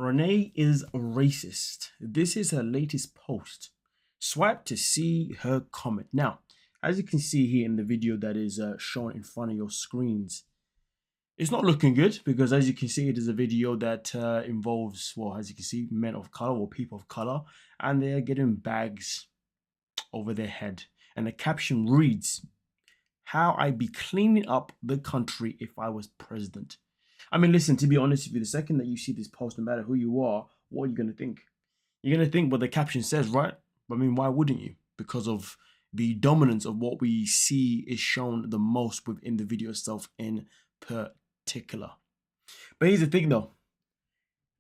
Renee is racist. This is her latest post. Swipe to see her comment. Now, as you can see here in the video that is shown in front of your screens, it's not looking good because as you can see, it is a video that involves, well, as you can see, men of color or people of color, and they're getting bags over their head. And the caption reads, "How I be cleaning up the country if I was president." I mean, listen, to be honest with you, the second that you see this post, no matter who you are, what are you going to think? You're going to think what the caption says, right? I mean, why wouldn't you? Because of the dominance of what we see is shown the most within the video itself in particular. But here's the thing though.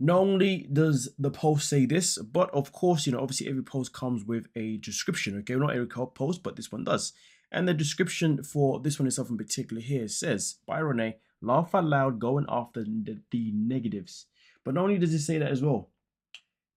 Not only does the post say this, but of course, obviously every post comes with a description, okay? Not every post, but this one does. And the description for this one itself in particular here says, by Renee, laugh out loud going after the negatives. But not only does it say that as well,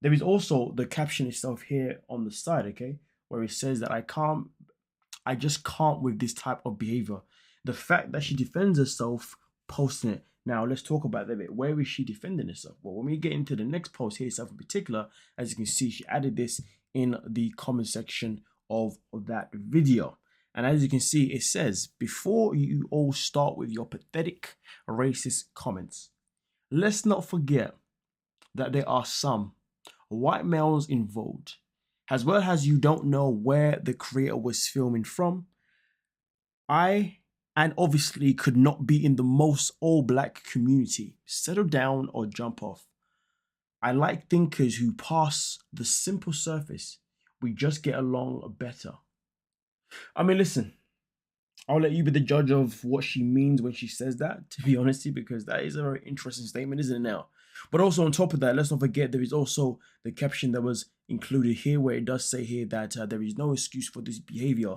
there is also the caption itself here on the side, okay? Where it says that I just can't with this type of behavior. The fact that she defends herself posting it. Now, let's talk about that a bit. Where is she defending herself? Well, when we get into the next post here itself in particular, as you can see, she added this in the comment section of that video. And as you can see, it says, before you all start with your pathetic racist comments, let's not forget that there are some white males involved, as well as you don't know where the creator was filming from. And obviously could not be in the most all-black community. Settle down or jump off. I like thinkers who pass the simple surface. We just get along better. I mean, listen, I'll let you be the judge of what she means when she says that, to be honest, because that is a very interesting statement, isn't it now? But also on top of that, let's not forget there is also the caption that was included here where it does say here that there is no excuse for this behavior.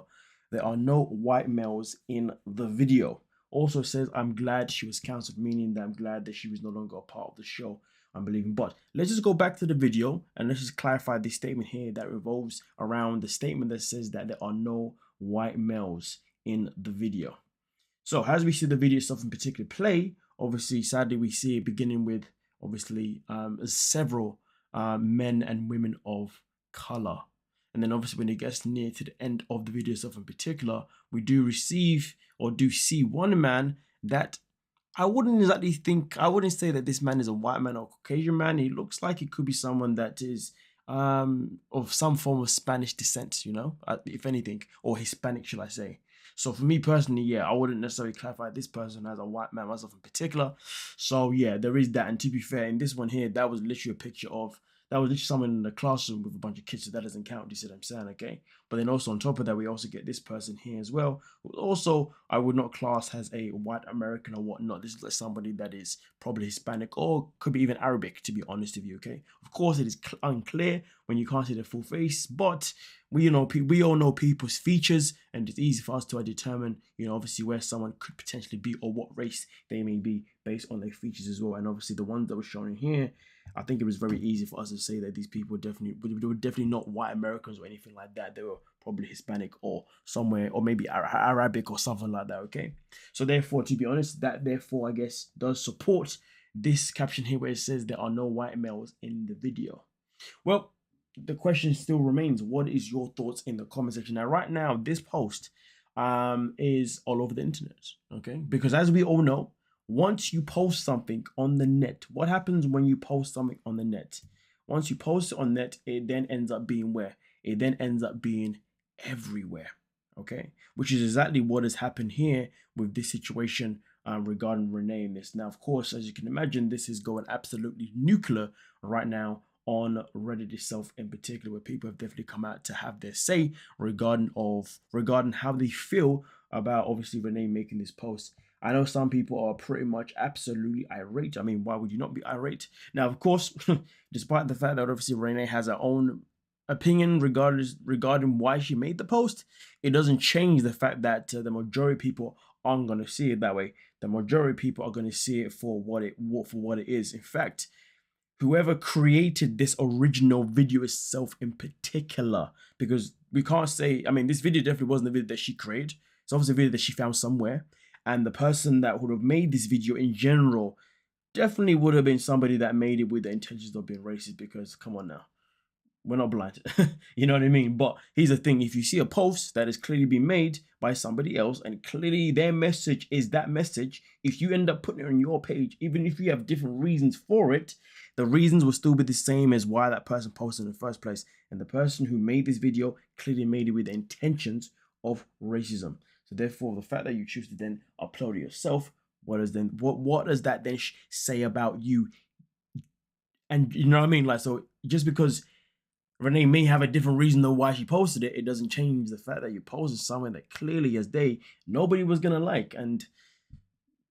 There are no white males in the video. Also says, I'm glad she was cancelled, meaning that I'm glad that she was no longer a part of the show. I'm believing. But let's just go back to the video and let's just clarify this statement here that revolves around the statement that says that there are no white males in the video. So as we see the video stuff in particular play, obviously, sadly, we see it beginning with obviously several men and women of color. And then obviously when it gets near to the end of the video stuff in particular, we do receive or do see one man that I wouldn't say that this man is a white man or Caucasian man. He looks like it could be someone that is of some form of Spanish descent, if anything, or Hispanic, shall I say. So for me personally, yeah, I wouldn't necessarily clarify this person as a white man myself in particular. So yeah, there is that. And to be fair, in this one here, that was literally a picture of, that was literally someone in the classroom with a bunch of kids, so that doesn't count, you see what I'm saying, okay? But then also on top of that, we also get this person here as well. Also, I would not class as a white American or whatnot. This is like somebody that is probably Hispanic or could be even Arabic, to be honest with you, okay? Of course, it is unclear when you can't see their full face, but we all know people's features, and it's easy for us to determine, obviously where someone could potentially be or what race they may be based on their features as well. And obviously the ones that were shown in here, I think it was very easy for us to say that these people were definitely not white Americans or anything like that. They were probably Hispanic or somewhere, or maybe Arabic or something like that, okay? So therefore, to be honest, that therefore, I guess, does support this caption here where it says there are no white males in the video. Well, the question still remains, what is your thoughts in the comment section? Now, right now, this post is all over the internet, okay? Because as we all know, once you post something on the net, what happens when you post something on the net? Once you post it on net, it then ends up being where? It then ends up being everywhere, okay? Which is exactly what has happened here with this situation regarding Renee in this. Now, of course, as you can imagine, this is going absolutely nuclear right now on Reddit itself in particular, where people have definitely come out to have their say regarding how they feel about obviously Renee making this post. I know some people are pretty much absolutely irate. I mean, why would you not be irate? Now, of course, despite the fact that obviously Renee has her own opinion regarding why she made the post, it doesn't change the fact that the majority of people aren't going to see it that way. The majority of people are going to see it for what it is. In fact, whoever created this original video itself in particular, because we can't say, I mean, this video definitely wasn't the video that she created. It's obviously a video that she found somewhere. And the person that would have made this video in general definitely would have been somebody that made it with the intentions of being racist, because come on now, we're not blind. You know what I mean? But here's the thing: if you see a post that is clearly being made by somebody else and clearly their message is that message, if you end up putting it on your page, even if you have different reasons for it, the reasons will still be the same as why that person posted in the first place. And the person who made this video clearly made it with the intentions of racism. So therefore, the fact that you choose to then upload it yourself, what does that then say about you? And you know what I mean? Like, so just because Renee may have a different reason though why she posted it, it doesn't change the fact that you posted something that clearly as day nobody was gonna like. And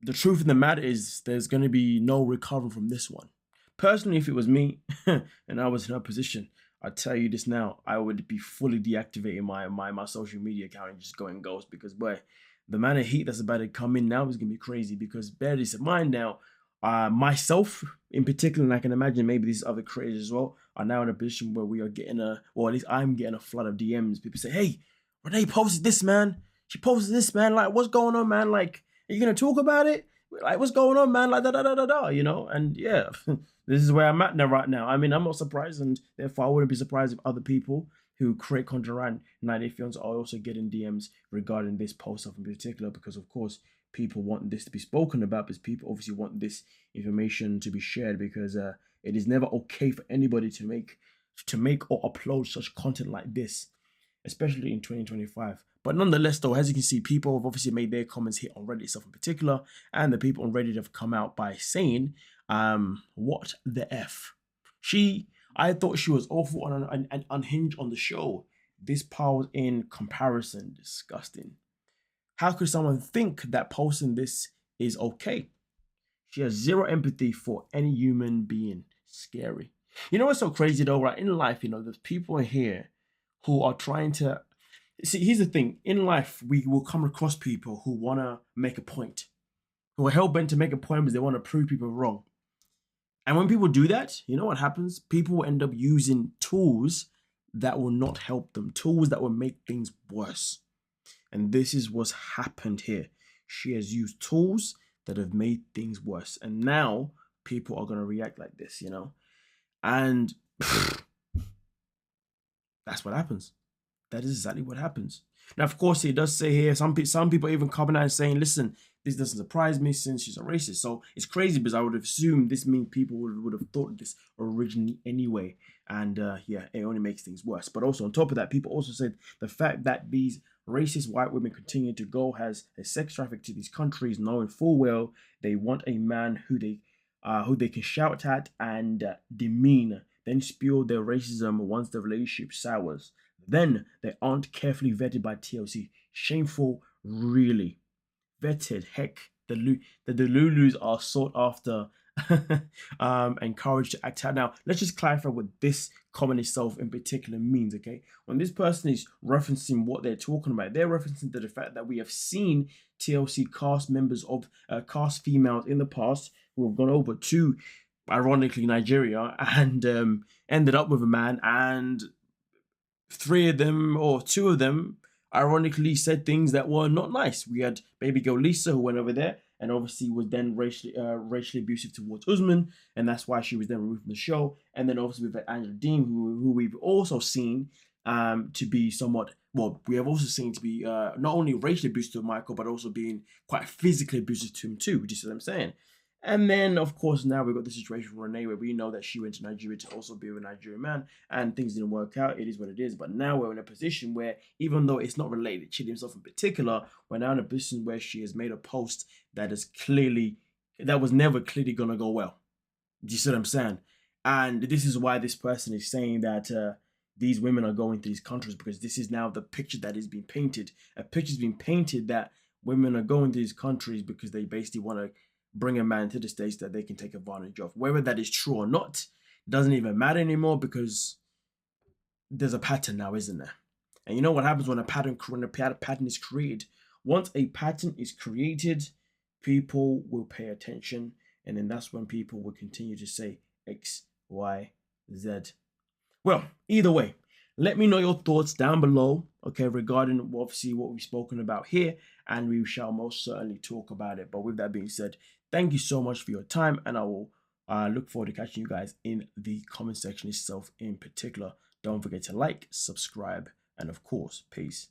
the truth of the matter is there's gonna be no recovering from this one. Personally, if it was me and I was in her position, I'll tell you this now, I would be fully deactivating my social media account and just going ghost, because boy, the amount of heat that's about to come in now is gonna be crazy. Because bear this in mind now, myself in particular, and I can imagine maybe these other creators as well, are now in a position where we are getting or at least I'm getting a flood of DMs. People say, "Hey, Renee posted this, man. She posted this, man. Like, what's going on, man? Like, are you gonna talk about it? Like, what's going on, man? Like, da da da da da." You know, and yeah, this is where I'm at now, right now. I mean, I'm not surprised, and therefore I wouldn't be surprised if other people who create content around 90 Fiancé are also getting DMs regarding this post in particular, because of course people want this to be spoken about, because people obviously want this information to be shared, because it is never okay for anybody to make or upload such content like this, especially in 2025. But nonetheless, though, as you can see, people have obviously made their comments here on Reddit itself in particular, and the people on Reddit have come out by saying, what the F? I thought she was awful and unhinged on the show. This pales in comparison. Disgusting. How could someone think that posting this is okay? She has zero empathy for any human being. Scary. You know what's so crazy though, right? In life, there's people in here who are trying to see. Here's the thing: in life, we will come across people who want to make a point, who are hell bent to make a point because they want to prove people wrong. And when people do that, you know what happens? People will end up using tools that will not help them, tools that will make things worse. And this is what's happened here. She has used tools that have made things worse. And now people are going to react like this, And that's what happens. That is exactly what happens. Now, of course, it does say here, some people even comment out and saying, listen, this doesn't surprise me since she's a racist. So it's crazy, because I would have assumed this means people would have thought this originally anyway. And yeah, it only makes things worse. But also on top of that, people also said the fact that these racist white women continue to go as sex traffic to these countries, knowing full well they want a man who they can shout at and demean, then spew their racism once the relationship sours. Then they aren't carefully vetted by TLC. Shameful, really. Vetted, heck. The Lulus are sought after, encouraged to act out. Now, let's just clarify what this comment itself in particular means, okay? When this person is referencing what they're talking about, they're referencing to the fact that we have seen TLC cast members of cast females in the past who have gone over to, ironically, Nigeria and ended up with a man, and three of them or two of them ironically said things that were not nice. We had baby girl Lisa, who went over there and obviously was then racially abusive towards Usman, and that's why she was then removed from the show. And then obviously we've had Angela Dean, who we've also seen to be somewhat, well, we have also seen to be not only racially abusive to Michael, but also being quite physically abusive to him too, which is what I'm saying. And then, of course, now we've got the situation with Renee, where we know that she went to Nigeria to also be with a Nigerian man, and things didn't work out. It is what it is. But now we're in a position where, even though it's not related to Chidi himself in particular, we're now in a position where she has made a post that was never clearly going to go well. Do you see what I'm saying? And this is why this person is saying that these women are going to these countries, because this is now the picture that is being painted. A picture's being painted that women are going to these countries because they basically want to bring a man to the States that they can take advantage of. Whether that is true or not doesn't even matter anymore, because there's a pattern now, isn't there? And you know what happens when a pattern is created? Once a pattern is created, people will pay attention, and then that's when people will continue to say X, Y, Z. Well, either way, let me know your thoughts down below, okay, regarding obviously what we've spoken about here, and we shall most certainly talk about it. But with that being said, Thank you so much for your time, and I will look forward to catching you guys in the comment section itself in particular. Don't forget to like, subscribe, and of course, peace.